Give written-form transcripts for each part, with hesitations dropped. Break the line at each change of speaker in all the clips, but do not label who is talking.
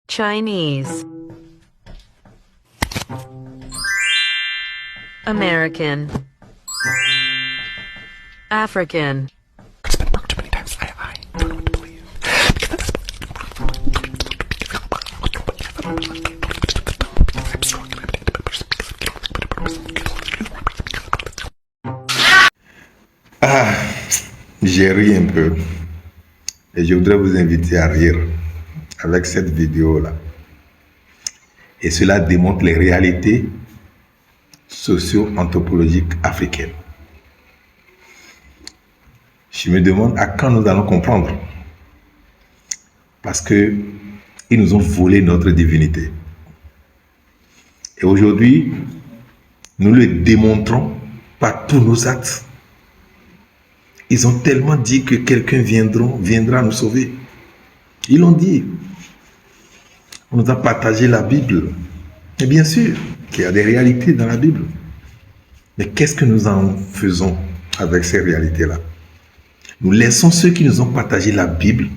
Chinese, American, African,
J'ai ri un peu et je voudrais vous inviter à rire avec cette vidéo-là. Et cela démontre les réalités socio-anthropologiques africaines. Je me demande à quand nous allons comprendre. Parce que ils nous ont volé notre divinité. Et aujourd'hui, nous le démontrons par tous nos actes. Ils ont tellement dit que quelqu'un viendra nous sauver. Ils l'ont dit. On nous a partagé la Bible. Et bien sûr qu'il y a des réalités dans la Bible. Mais qu'est-ce que nous en faisons avec ces réalités-là? Nous laissons ceux qui nous ont partagé la Bible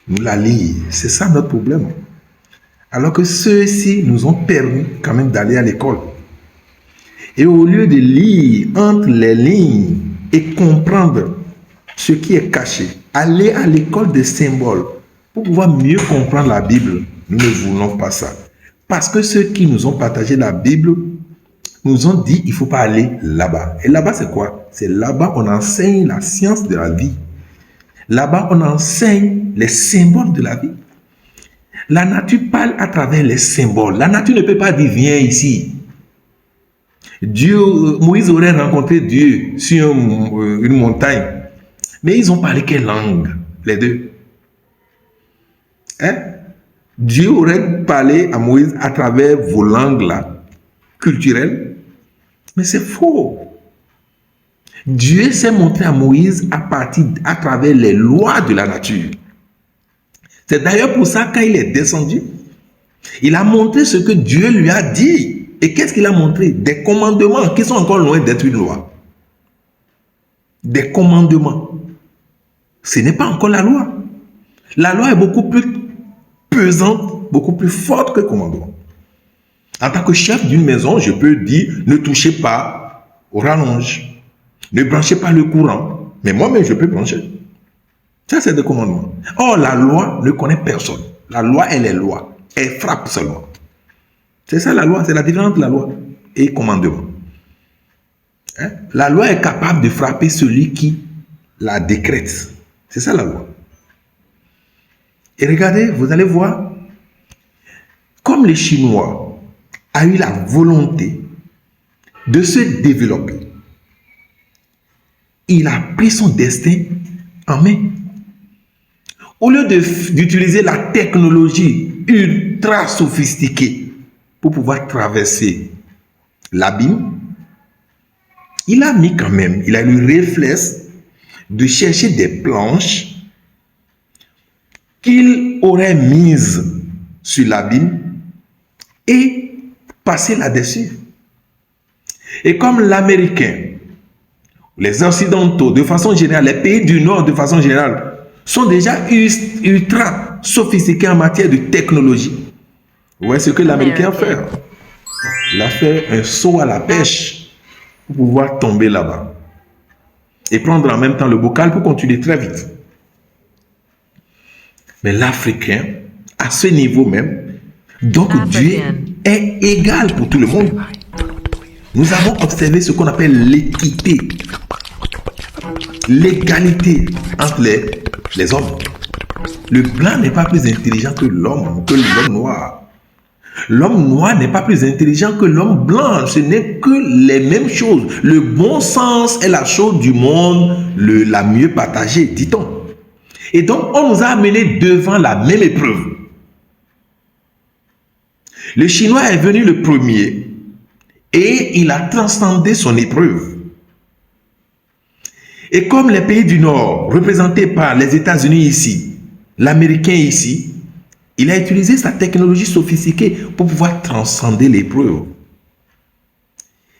nous la lire. C'est ça notre problème. Alors que ceux-ci nous ont permis quand même d'aller à l'école. Et au lieu de lire entre les lignes et comprendre ce qui est caché, aller à l'école des symboles pour pouvoir mieux comprendre la Bible, nous ne voulons pas ça. Parce que ceux qui nous ont partagé la Bible nous ont dit il ne faut pas aller là-bas. Et là-bas, c'est quoi? C'est là-bas on enseigne la science de la vie. Là-bas, on enseigne les symboles de la vie. La nature parle à travers les symboles. La nature ne peut pas dire viens ici. Moïse aurait rencontré Dieu sur une montagne. Mais ils ont parlé quelle langue, les deux? Dieu aurait parlé à Moïse à travers vos langues-là, culturelles. Mais c'est faux. Dieu s'est montré à Moïse à travers les lois de la nature. C'est d'ailleurs pour ça quand il est descendu, il a montré ce que Dieu lui a dit. Et qu'est-ce qu'il a montré? Des commandements qui sont encore loin d'être une loi. Des commandements. Ce n'est pas encore la loi. La loi est beaucoup plus pesante, beaucoup plus forte que le commandement. En tant que chef d'une maison, je peux dire ne touchez pas aux rallonges. Ne branchez pas le courant. Mais moi-même, je peux brancher. Ça, c'est des commandements. Or, la loi ne connaît personne. La loi, elle est loi. Elle frappe seulement. C'est ça la loi. C'est la différence de la loi et commandement. La loi est capable de frapper celui qui la décrète. C'est ça la loi. Et regardez, vous allez voir, comme les Chinois ont eu la volonté de se développer, il a pris son destin en main. Au lieu d'utiliser la technologie ultra sophistiquée pour pouvoir traverser l'abîme, il a mis quand même, il a eu le réflexe de chercher des planches qu'il aurait mises sur l'abîme et passer là-dessus. Et comme l'Américain, les Occidentaux, de façon générale, les pays du Nord, de façon générale, sont déjà ultra sophistiqués en matière de technologie. Vous voyez ce que l'Américain a fait? Il a fait un saut à la pêche pour pouvoir tomber là-bas. Et prendre en même temps le bocal pour continuer très vite. Mais l'Africain, à ce niveau même, donc Dieu est égal pour tout le monde. Nous avons observé ce qu'on appelle l'équité, l'égalité entre les hommes. Le blanc n'est pas plus intelligent que l'homme noir. L'homme noir n'est pas plus intelligent que l'homme blanc. Ce n'est que les mêmes choses. Le bon sens est la chose du monde la mieux partagée, dit-on. Et donc, on nous a amenés devant la même épreuve. Le Chinois est venu le premier et il a transcendé son épreuve. Et comme les pays du Nord, représentés par les États-Unis ici, l'Américain ici, il a utilisé sa technologie sophistiquée pour pouvoir transcender l'épreuve.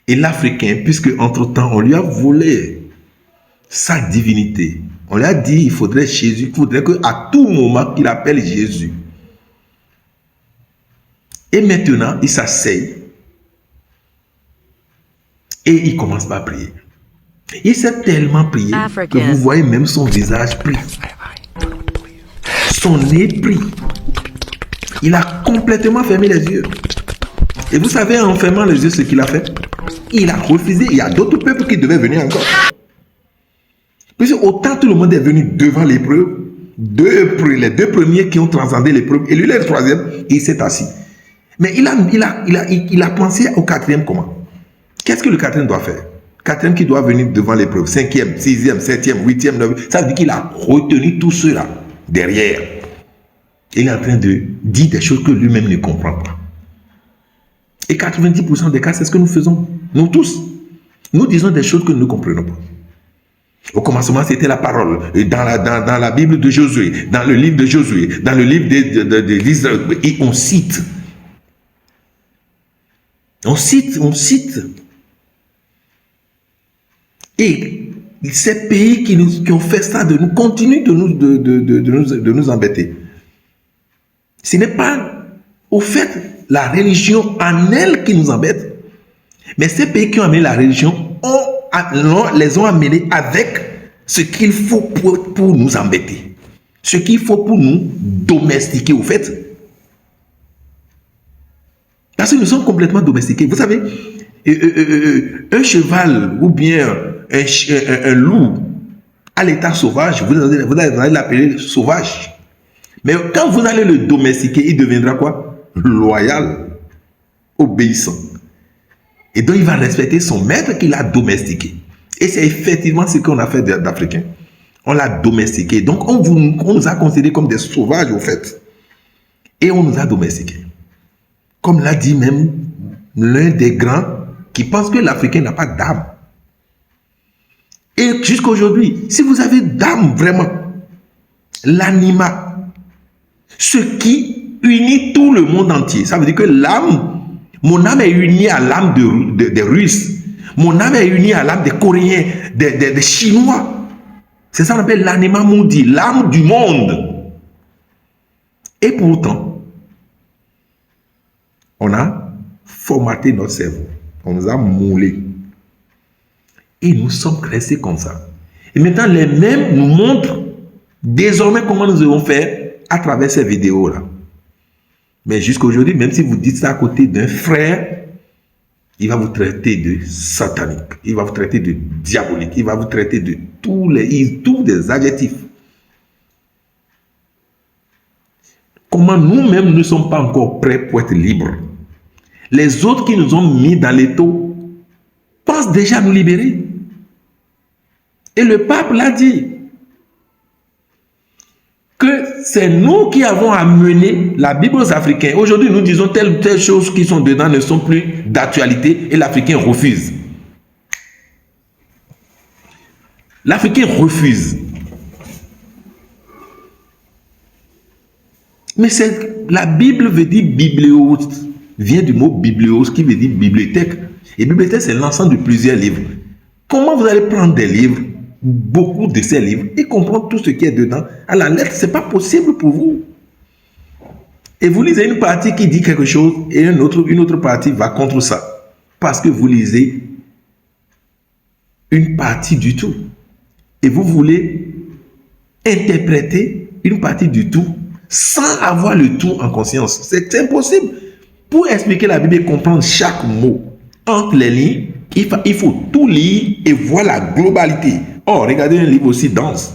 Et l'Africain, puisque entre-temps, on lui a volé sa divinité, on lui a dit il faudrait Jésus, il faudrait qu'à tout moment qu'il appelle Jésus. Et maintenant, il s'asseye et il commence par prier. Il s'est tellement prié que vous voyez même son visage pris. Son nez pris. Il a complètement fermé les yeux. Et vous savez, en fermant les yeux, ce qu'il a fait? Il a refusé. Il y a d'autres peuples qui devaient venir encore. Puisque autant tout le monde est venu devant l'épreuve, les deux premiers qui ont transcendé l'épreuve, et lui, le troisième, il s'est assis. Mais il a pensé au quatrième comment? Qu'est-ce que le quatrième doit faire? Quatrième qui doit venir devant l'épreuve, cinquième, sixième, septième, huitième, neuvième. Ça veut dire qu'il a retenu tout cela derrière. Il est en train de dire des choses que lui-même ne comprend pas. Et 90% des cas, c'est ce que nous faisons. Nous tous. Nous disons des choses que nous ne comprenons pas. Au commencement, c'était la parole. Et dans la Bible de Josué, dans le livre de Josué, dans le livre d'Israël, et on cite. On cite. Et ces pays qui ont fait ça de nous continuent de nous embêter. Ce n'est pas au fait la religion en elle qui nous embête, mais ces pays qui ont amené la religion les ont amenés avec ce qu'il faut pour nous embêter, ce qu'il faut pour nous domestiquer au fait. Parce que nous sommes complètement domestiqués. Vous savez, un cheval ou bien un loup à l'état sauvage, vous allez l'appeler sauvage. Mais quand vous allez le domestiquer, il deviendra quoi? Loyal, obéissant. Et donc il va respecter son maître qu'il a domestiqué. Et c'est effectivement ce qu'on a fait d'Africains. On l'a domestiqué. Donc on nous a considérés comme des sauvages au fait. Et on nous a domestiqués. Comme l'a dit même l'un des grands qui pense que l'Africain n'a pas d'âme. Et jusqu'à aujourd'hui, si vous avez d'âme vraiment, l'anima, ce qui unit tout le monde entier, ça veut dire que l'âme, mon âme est unie à l'âme des Russes, mon âme est unie à l'âme des Coréens, des Chinois. C'est ça qu'on appelle l'anima mundi, l'âme du monde. Et pourtant, on a formaté notre cerveau, on nous a moulés. Et nous sommes restés comme ça. Et maintenant, les mêmes nous montrent désormais comment nous devons faire à travers ces vidéos-là. Mais jusqu'à aujourd'hui, même si vous dites ça à côté d'un frère, il va vous traiter de satanique, il va vous traiter de diabolique, il va vous traiter de tous des adjectifs. Comment nous-mêmes ne sommes pas encore prêts pour être libres? Les autres qui nous ont mis dans l'étau pensent déjà nous libérer. Et le pape l'a dit, que c'est nous qui avons amené la Bible aux Africains. Aujourd'hui, nous disons telles choses qui sont dedans ne sont plus d'actualité et l'Africain refuse. L'Africain refuse. Mais la Bible veut dire biblios, vient du mot biblios qui veut dire bibliothèque. Et bibliothèque, c'est l'ensemble de plusieurs livres. Comment vous allez prendre des livres, beaucoup de ces livres, et comprendre tout ce qui est dedans à la lettre? Ce n'est pas possible pour vous. Et vous lisez une partie qui dit quelque chose et une autre partie va contre ça. Parce que vous lisez une partie du tout. Et vous voulez interpréter une partie du tout sans avoir le tout en conscience. C'est impossible. Pour expliquer la Bible et comprendre chaque mot entre les lignes, il faut tout lire et voir la globalité. Or, regardez un livre aussi dense.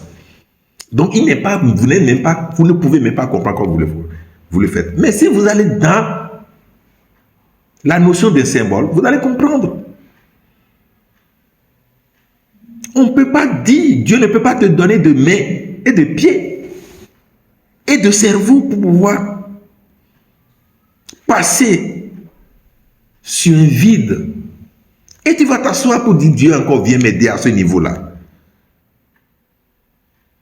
Donc, vous ne pouvez même pas comprendre quand vous le faites. Mais si vous allez dans la notion des symboles, vous allez comprendre. On ne peut pas dire, Dieu ne peut pas te donner de mains et de pieds et de cerveau pour pouvoir passer sur un vide. Et tu vas t'asseoir pour dire, Dieu encore vient m'aider à ce niveau-là.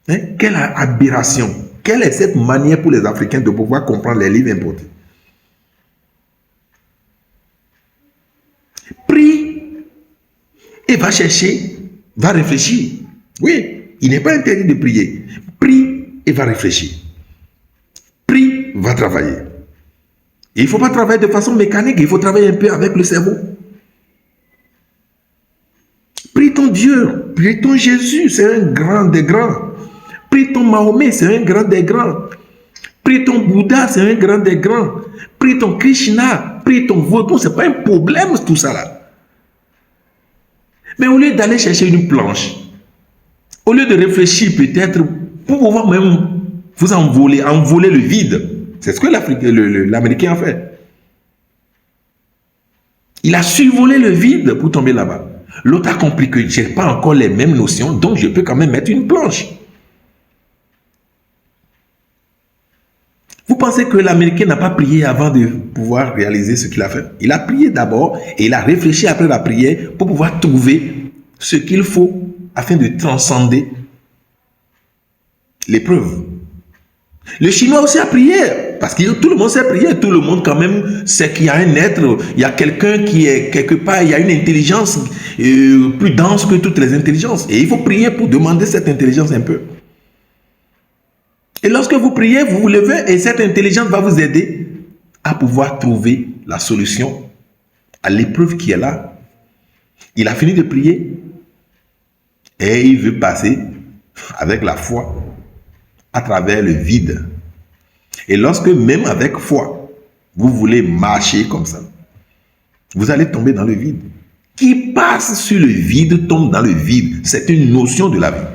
Hein? Quelle aberration! Quelle est cette manière pour les Africains de pouvoir comprendre les livres importés? Prie et va chercher, va réfléchir. Oui, il n'est pas interdit de prier. Prie et va réfléchir. Prie, va travailler. Et il ne faut pas travailler de façon mécanique, il faut travailler un peu avec le cerveau. Prie ton Dieu, prie ton Jésus, c'est un grand des grands. Prie ton Mahomet, c'est un grand des grands. Prie ton Bouddha, c'est un grand des grands. Prie ton Krishna, prie ton Vaudou, ce n'est pas un problème tout ça là. Mais au lieu d'aller chercher une planche, au lieu de réfléchir peut-être pour pouvoir même vous envoler le vide, c'est ce que l'Américain a fait. Il a survolé le vide pour tomber là-bas. L'autre a compris que je n'ai pas encore les mêmes notions, donc je peux quand même mettre une planche. Vous pensez que l'Américain n'a pas prié avant de pouvoir réaliser ce qu'il a fait? Il a prié d'abord et il a réfléchi après la prière pour pouvoir trouver ce qu'il faut afin de transcender l'épreuve. Le Chinois aussi a prié, parce que tout le monde sait prier, tout le monde quand même sait qu'il y a un être, il y a quelqu'un qui est quelque part, il y a une intelligence plus dense que toutes les intelligences. Et il faut prier pour demander cette intelligence un peu. Et lorsque vous priez, vous vous levez et cette intelligence va vous aider à pouvoir trouver la solution à l'épreuve qui est là. Il a fini de prier et il veut passer avec la foi à travers le vide. Et lorsque même avec foi, vous voulez marcher comme ça, vous allez tomber dans le vide. Qui passe sur le vide tombe dans le vide. C'est une notion de la vie.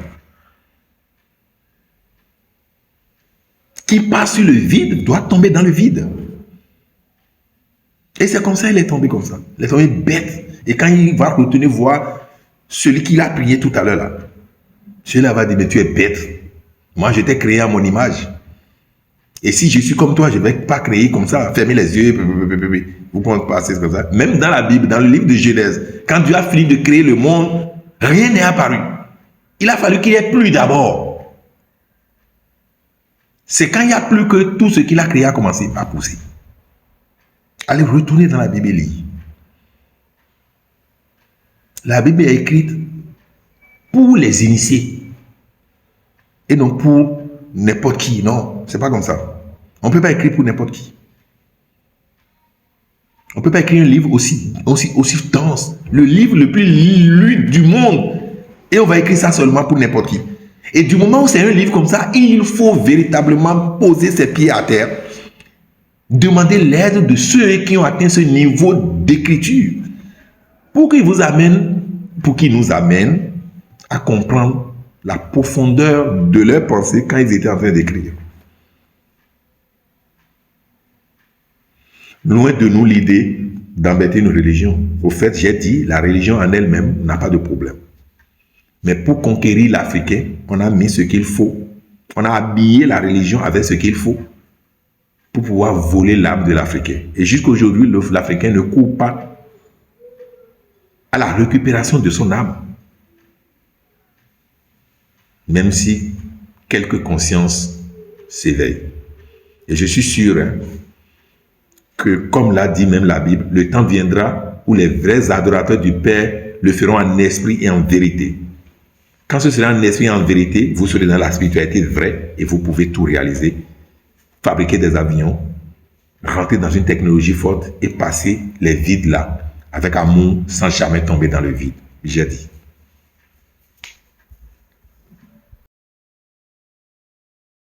Qui passe sur le vide doit tomber dans le vide. Et c'est comme ça il est tombé comme ça. Il est tombé bête. Et quand il va retourner voir celui qui l'a prié tout à l'heure là, celui-là va dire, mais tu es bête. Moi, je t'ai créé à mon image. Et si je suis comme toi, je ne vais pas créer comme ça, fermer les yeux. Vous comprenez pas, c'est comme ça. Même dans la Bible, dans le livre de Genèse, quand Dieu a fini de créer le monde, rien n'est apparu. Il a fallu qu'il n'y ait plus d'abord. C'est quand il n'y a plus que tout ce qu'il a créé a commencé à pousser. Allez retourner dans la Bible et lire. La Bible est écrite pour les initiés. Et non pour n'importe qui. Non, c'est pas comme ça. On ne peut pas écrire pour n'importe qui. On ne peut pas écrire un livre aussi dense. Le livre le plus lu du monde. Et on va écrire ça seulement pour n'importe qui. Et du moment où c'est un livre comme ça, il faut véritablement poser ses pieds à terre. Demander l'aide de ceux qui ont atteint ce niveau d'écriture. Pour qu'ils nous amènent à comprendre la profondeur de leur pensée quand ils étaient en train d'écrire. Loin de nous l'idée d'embêter une religion. Au fait, j'ai dit, la religion en elle-même n'a pas de problème. Mais pour conquérir l'Africain, on a mis ce qu'il faut. On a habillé la religion avec ce qu'il faut pour pouvoir voler l'âme de l'Africain. Et jusqu'à aujourd'hui, l'Africain ne court pas à la récupération de son âme. Même si quelques consciences s'éveillent. Et je suis sûr que, comme l'a dit même la Bible, le temps viendra où les vrais adorateurs du Père le feront en esprit et en vérité. Quand ce sera en esprit et en vérité, vous serez dans la spiritualité vraie et vous pouvez tout réaliser. Fabriquer des avions, rentrer dans une technologie forte et passer les vides là, avec amour, sans jamais tomber dans le vide. J'ai dit.